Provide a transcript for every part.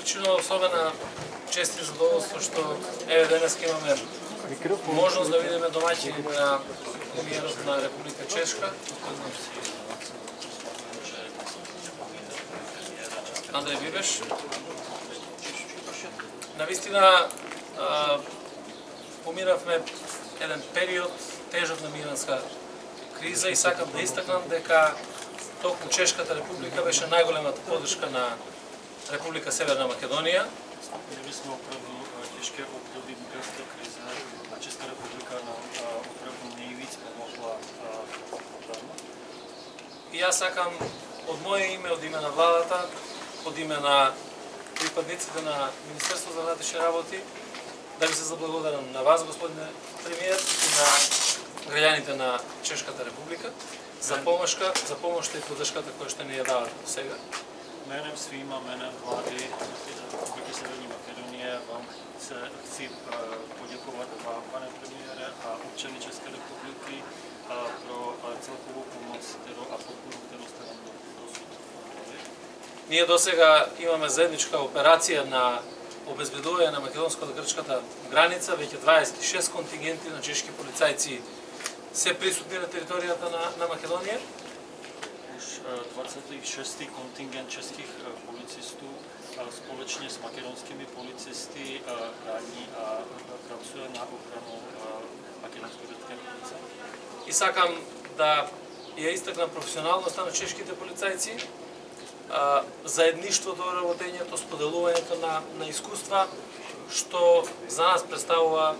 причинува особена чест и задоволство што еве денес имаме можност да видиме домаќини на премиерот на Република Чешка, Андреј Бибеш. Навистина помиравме еден период тежок на мигрантска криза и сакам да истакнам дека токму Чешката република беше најголемата поддршка на Република Северна Македонија. Měli jsme opravdu těžké období migrantské krize a Česká republika nám opravdu nejvíc pomohla. И јас сакам од моје име, од име на владата, од име на припадниците на Министерство за внатрешни работи, да ви се заблагодарам на вас, господине премиер, и на граѓаните на Чешката република за помошта и поддршката која што ни ја дават до сега. Jménem svým a jménem vlády Republiky Severní Makedonie vám chci poděkovat vám, pane premiére, a občany České republiky pro celkovou pomoc a podporu, kterou jste nám dosud dali. Ние до сега имаме заедничка операција на обезбедување на македонско-грчката граница, веќе 26 контингенти на чешки полицајци се присутни на територијата на Македонија. Už 26. kontingent českých policistů společně s makedonskými policisty chrání a pracuje na ochranu makedonsko-грчката граница. И сакам да ја истакнам професионалноста на чешките полицајци, заедништвото, работењето, споделувањето на искуства, што за нас представува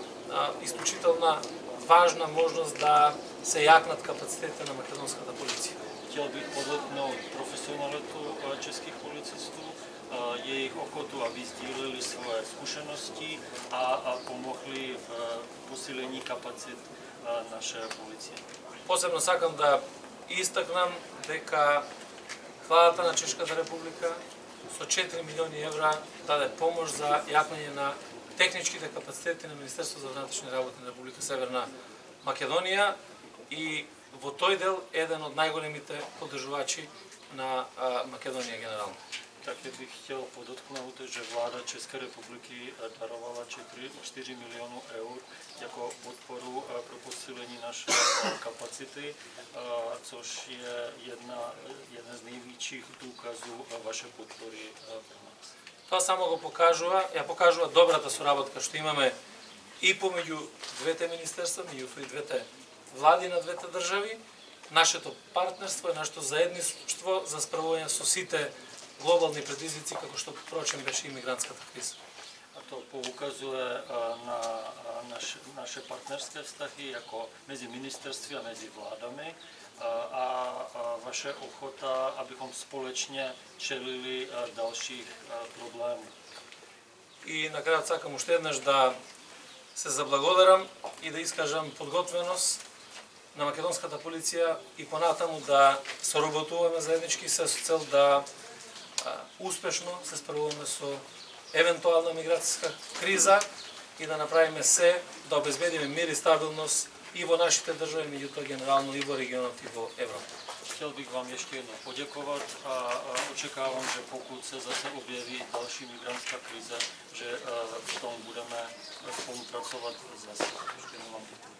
исклучителна важна можност да се јакнат капацитетите на македонската полиција. Chtěl bych podotknout profesionalitu českých policistů, jejich ochotu, aby sdíleli svoje zkušenosti a pomohli v posílení kapacit naše policie. Посебно сакам да истакнам дека владата на Чешката република со 4 милиони евра даде помош за јакнење на техничките капацитети на Министерството за внатрешни работи на Република Северна Македонија и во тој дел еден од најголемите поддржувачи на Македонија генерално. Také bych chtěl podotknout, že vláda České republiky darovala 4 milionů eur jako podporu pro posílení naší kapacity, což je jeden z největších důkazů vaše podpory pro nás. Тоа само го покажува добрата соработка што имаме и помеѓу двете министерства, меѓу и двете влади на двете држави, нашето партнерство и нашето заедништво за справување со сите глобални предизвици, како што впрочем беше имигрантската криза. A to poukazuje na naše partnerské vztahy jako mezi ministerstvy a mezi vládami a vaše ochota, abychom společně čelili dalších problémů. И на крајот сакам уште еднаш да се заблагодарам и да искажам подготвеност на македонската полиција и понатаму да соработуваме заеднички со цел да успешно се справуваме со евентуална миграцијска криза и да направиме се да обезбедиме мир и стабилност и во нашите држави, меѓутоа генерално и во регионот и во Европа. Chtěl bych vám ještě jednou poděkovat a očekávám, že pokud se zase objeví další migrantská krize, že v tom budeme spolupracovat zase. Ještě jednou vám děkuji.